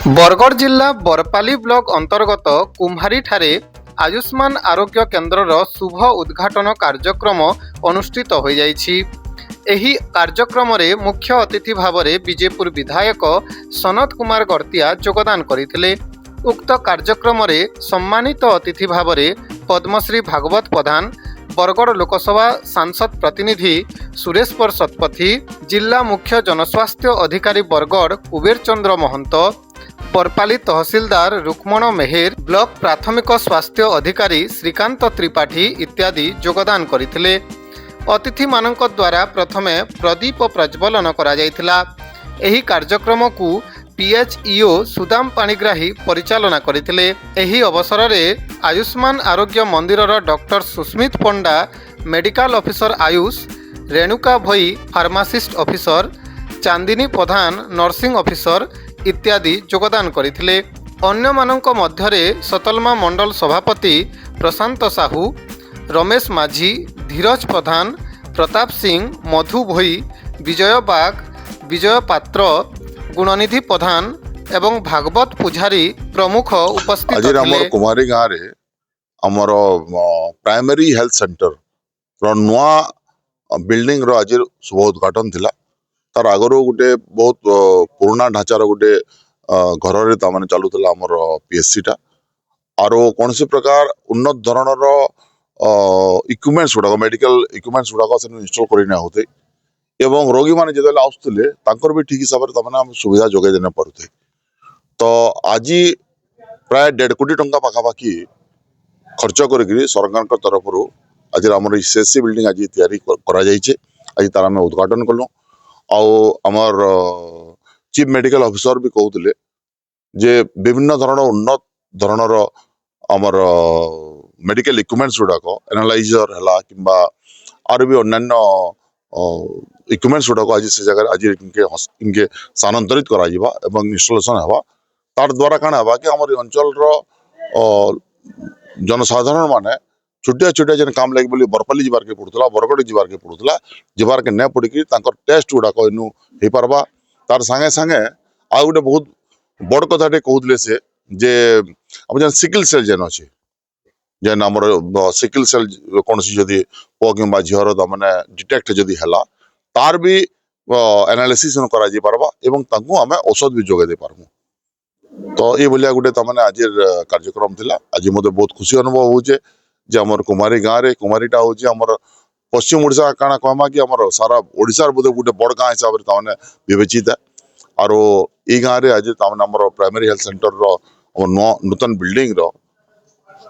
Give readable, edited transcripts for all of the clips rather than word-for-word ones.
बरगढ़ जिला बरपाली ब्लॉक अंतर्गत कुम्हारी ठारे आयुष्मान आरोग्य केन्द्रर शुभ उद्घाटन कार्यक्रम अनुष्ठित हो जाइछि। एही कार्यक्रम रे मुख्य अतिथि भाव में बीजेपुर विधायक सनत कुमार गर्तिया योगदान करथिले। उक्त कार्यक्रम रे सम्मानित अतिथि भाव में पद्मश्री भागवत प्रधान, बरगढ़ लोकसभा सांसद प्रतिनिधि सुरेश्वर शतपथी, जिला मुख्य जनस्वास्थ्य अधिकारी बरगढ़ कुबेर चंद्र महंत, बरपाली तहसीलदार रुक्मण मेहेर, ब्लॉक प्राथमिक स्वास्थ्य अधिकारी श्रीकांत त्रिपाठी इत्यादि योगदान करथिले। अतिथि मानक द्वारा प्रथमे प्रदीप प्रज्वलन करा जायथिला। एही कार्यक्रम को पीएचईओ सुदाम पाणिग्राही परिचालना करथिले। एही अवसर में आयुष्मान आरोग्य मंदिरर डॉक्टर सुस्मित पंडा, मेडिकल ऑफिसर आयुष, रेणुका भई फार्मासिस्ट ऑफिसर, चांदिनी प्रधान नर्सिंग ऑफिसर इत्यादि योगदान करथिले। अन्य मानक मध्यरे सतलमा मंडल सभापति प्रशांत साहू, रमेश माझी, धीरज प्रधान, प्रताप सिंह, मधु भोई, विजय बाग, विजय पात्र, गुणनिधि प्रधान एवं भागवत पुजारी प्रमुख उपस्थित आज थिले। कुमारी गाँव रे आमर प्राइमरी हेल्थ सेंटर रो नुआ बिल्डिंग रो आज शुभ उद्घाटन थिला। तार आगर गोटे बहुत पुराना ढांचार गोटे घर रे तामाने चलुतला आमर पीएससी टा आरो कौन सी प्रकार उन्नत धरणर इक्विपमेंट्स गुड़ाक मेडिकल इक्विपमेंट्स गुड़ाक से इंस्टॉल करना होते एवं रोगी माने जेतेले आउसथिले तांकर भी ठीक हिसाब रे तामाने हम सुविधा जोगाई देना पड़ुथे। तो आज प्राय 1.5 कोटी टंका पाखापाखि खर्च करी सरकार तरफ आज आम सीएससी बिल्डिंग आज तैयारी करा जाइछे। आज तार आम उद्घाटन कलु आमर चीफ मेडिकल ऑफिसर भी कहते जे विभिन्न धरण उन्नत धरणर आमर मेडिकल इक्विपमेंट्स गुड़ाक एनालाइजर है कि आर भी अन्य इक्विपमेंट्स गुड़ाक आज से जगह आज इनके स्थानांतरित करा इंस्टॉलेशन है। तार द्वारा काण है कि आम अंचल जनसाधारण माने छोटिया छोटिया जेन काम लगे बोली बरपाली जीवार के पड़ूला, बरगढ़ जीवार के पड़ूला, जीवार के न पड़ी टेस्ट गुड़ाक इनू हो पार्बा। तार संगे संगे आ गोटे बहुत बड़ कथाटे कहते से जे अब जेन सिकल सेल जेन अच्छे जेन आम सिकल सेल कौन सी जदि पुआ कि झीर मैंने डिटेक्ट जदि है तार भी एनालिसिस करा पार्बा एवं तांको आमे औषध भी जोगे दे पारमु। तो ये भाया गोटे तमाने आज कार्यक्रम थिला। आज मते बहुत खुशी अनुभव होचे जे हमर कुमारी गाँव रे कुमारीटा होचे हमर पश्चिम ओडिशा काना कहमा कि हमर सारा ओडिशार बोधे गोटे बड़ गाँव हिसाब रे तमाने विवेचित है। आरो ई गाँव रे आज तमाने हमर प्राइमरी हेल्थ सेंटर रो नूतन बिल्डिंग रो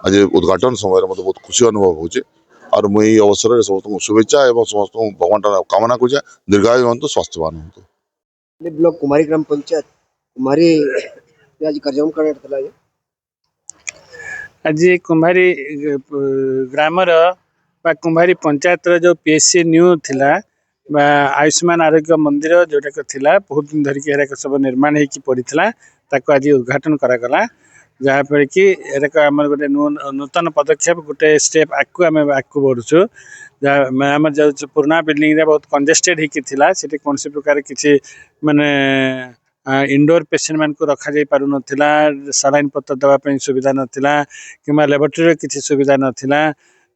आज उद्घाटन समय मते बहुत खुशी अनुभव होचे। और मुई अवसर रे समस्त शुभेच्छा एवं समस्त भगवान कामना करूचे दीर्घायु होंतु स्वास्थ्यवान होंतु। ब्लॉक कुमारी ग्राम पंचायत कुमारी आज कार्यक्रम करना आज कुम्हारी ग्रामर बा कुम्हारी पंचायत जो पीएससी न्यू थिला बा आयुष्मान आरोग्य मंदिर जोटाक थिला बहुत दिन धरिक सब निर्माण होगी पड़ा ताको आज उद्घाटन करागला जहाँफल कि आम गोटे नूतन पदक्षेप गोटे स्टेप आगू आम आगू बढ़ुचु। आम जो पुराना बिल्डिंग रे बहुत कंजेस्टेड होती से कौन प्रकार किसी माने इंडोर पेसेंट मान को रखा जाई पारु नथिला, सलाइन पत्र देवाई सुविधा नथिला कि लेबोरेटरी किसी सुविधा नथिला।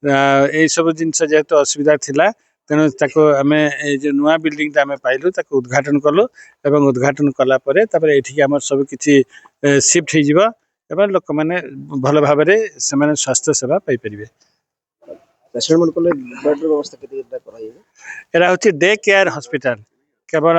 यही सब जिनस जेहेतु असुविधा थिला तेणु ताको आमे जो नुआ बिल्डिंग आमे पाइलु ताको उद्घाटन कलु एवं उद्घाटन कला परे तापर एठी हमर सब किछि शिफ्ट हो जिवो एवं लोक माने भल भाव रे से माने स्वास्थ्य सेवा पाई परिबे। पेशेंट मन को बेड व्यवस्था केते कराई एरा होछि डे केयर हॉस्पिटल केवल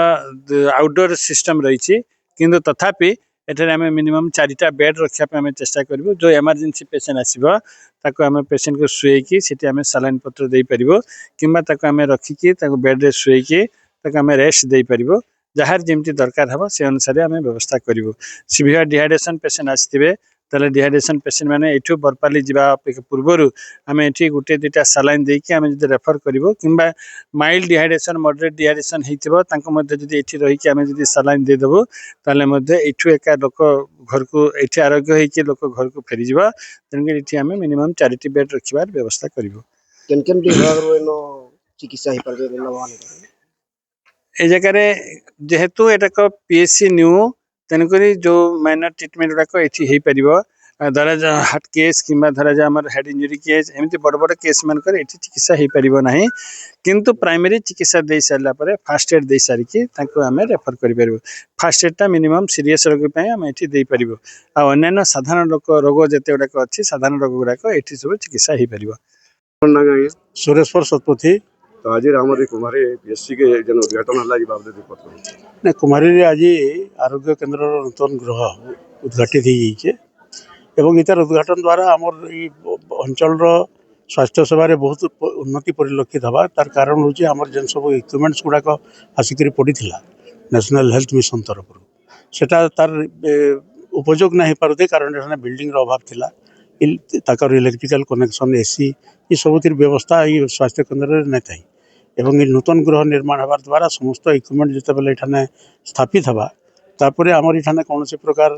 आउटडोर सिस्टम रही किंतु तथापि एठारे आम मिनिमम 4टा बेड रखा आम चेष्टा करूँ। जो इमरजेंसी पेसेंट आसो ताको आम पेसेंट को शुएकी सीटी आम सलाइन पत्र दे पारिबो किंबा ताको आम रखिकी ताको बेड रे शुएकी ताको आम रेस्ट दे पारिबो जार जेमती दरकार हबो से अनुसार आम व्यवस्था करूँ। सीवियर डिहाइड्रेशन पेसेंट आसथिबे ताले डिहाइड्रेशन पेसेंट माने एठू बरपाली जीवा पूर्वर आम एठी गोटे 2टा सलाइन देकी आम जदि रेफर करिवो किंबा माइल्ड डिहाइड्रेशन मॉडरेट डिहाइड्रेशन हेतिबो तांको मध्ये जदि एठी रहिकी आम जदि सलाइन दे देबो ताले मध्ये एठू एका लोक घर को एठी आरोग्य हेकी लोक घर को फेरी जीवा तेनके एठी आम मिनिमम 4टी बेड रखिबार व्यवस्था करिवो। केन केन विभाग रो नो चिकित्सा ही पर ए जगह जेहेतु एटा पीएससी न्यू ତେଣୁକରି ଯେଉଁ ମାଇନର ଟ୍ରିଟମେଣ୍ଟ ଗୁଡ଼ାକ ଏଠି ହେଇପାରିବ ଧରାଯାଉ ହାର୍ଟ କେସ୍ କିମ୍ବା ଧରାଯାଉ ଆମର ହେଡ୍ ଇଞ୍ଜୁରି କେସ୍ ଏମିତି ବଡ଼ ବଡ଼ କେସ୍ ମାନଙ୍କରେ ଏଠି ଚିକିତ୍ସା ହେଇପାରିବ ନାହିଁ କିନ୍ତୁ ପ୍ରାଇମେରୀ ଚିକିତ୍ସା ଦେଇ ସାରିଲା ପରେ ଫାର୍ଷ୍ଟ ଏଡ୍ ଦେଇ ସାରିକି ତାଙ୍କୁ ଆମେ ରେଫର୍ କରିପାରିବୁ। ଫାର୍ଷ୍ଟ ଏଡ୍ଟା ମିନିମମ୍ ସିରିୟସ୍ ରୋଗ ପାଇଁ ଆମେ ଏଠି ଦେଇପାରିବୁ ଆଉ ଅନ୍ୟାନ୍ୟ ସାଧାରଣ ରୋଗ ଯେତେ ଗୁଡ଼ାକ ଅଛି ସାଧାରଣ ରୋଗ ଗୁଡ଼ାକ ଏଠି ସବୁ ଚିକିତ୍ସା ହେଇପାରିବ। सुरेश्वर सतपथी तो आज आम कुमारी पीएससी के जन उद्घाटन है बाबद ने कुमारी आज आरोग्य केन्द्र नूतन गृह उद्घाटित हो इतार उद्घाटन द्वारा आमर अंचल स्वास्थ्य सेवार बहुत उन्नति परिलक्षित हवा तार कारण हूँ आमर जेन सब इक्विपमेंट्स गुड़ाक आसिक पड़ी नेशनल हेल्थ मिशन तरफ सेटा तार उपयोग ना हो पारे कारण बिल्डिंग अभाव थिला ताकर इलेक्ट्रिकल कनेक्शन एसी ये सबुतिर व्यवस्था ये स्वास्थ्य केन्द्र में नहीं था एवं नूतन गृह निर्माण होवार द्वारा समस्त इक्विपमेंट जिते बेले एठाने स्थापित हवा तापर आमर एठाने कौन प्रकार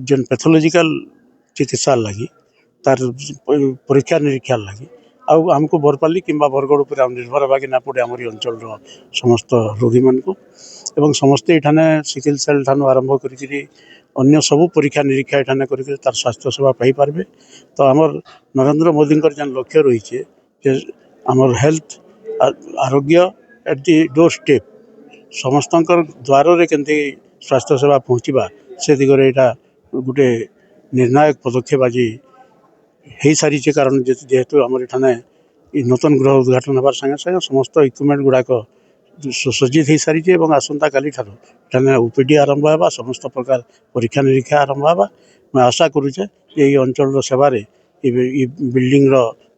जेन पैथोलॉजिकल चिकित्सा लगी तार परीक्षा निरीक्षा लगी आमको बरपाली किंबा बरगढ़ पर निर्भर होगा ना पड़े आमरी अंचल समस्त रोगी मान को एवं समस्ते एठाने सिकिल सेल ठान आरंभ करी अन्य सबू परीक्षा निरीक्षा एठाने करके तार स्वास्थ्य सेवा पाई पारबे। तो आमर नरेंद्र मोदी जेन लक्ष्य रही है आमर हेल्थ आरोग्य एट दि डोर स्टेप समस्त द्वार केमती स्वास्थ्य सेवा पहुँचवा से दिगरे यहाँ गोटे निर्णायक पदक्षेप आज हो सारी कारण जेहेतु आमर एठाने नूतन गृह उद्घाटन होवार संगे संगे समस्त इक्विपमेंट गुड़ाक सुसज्जित हो सारी आसंता काली ठार ओपीडी आरंभ होगा समस्त प्रकार परीक्षा निरीक्षा आरंभ होगा मैं आशा करुचे ये अंचल सेवार बिल्डिंग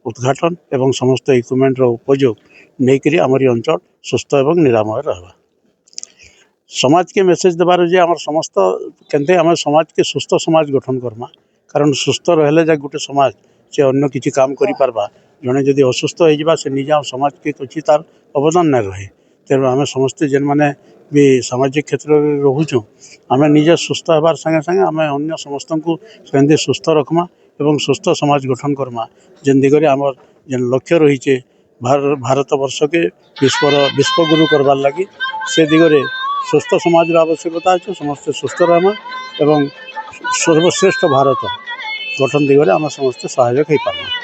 उद्घाटन एवं समस्त इक्विपमेंट उपयोग नहीं करी आमरी अंचल सुस्थ एवं निरामय रहा। समाज के मेसेज देवार जे आम समस्त केंते आम समाज के सुस्थ समाज गठन करमा कारण सुस्थ रहे जा गोटे समाज से अन्य किसी काम करि पारबा जड़े जदि असुस्थ हो से निजे समाज के किसी तार अवदान न रहे तेणु आम समस्ते जेन मैंने भी सामाजिक क्षेत्र में रोचुँ आम निजे सुस्थ होबार संगे संगे आम अन्य समस्त को केंदे सुस्थ रखमा एवं सुस्थ समाज गठन करमा जेन दिगरे आमर जेन लक्ष्य रही है भारत वर्ष के विश्वगुरु करवार लगी से दिगरे सुस्थ समाज आवश्यकता अच्छे समस्ते सुस्थ रहमा एवं सर्वश्रेष्ठ भारत गठन दिगरे आम समस्ते सहायक हो पार्मा।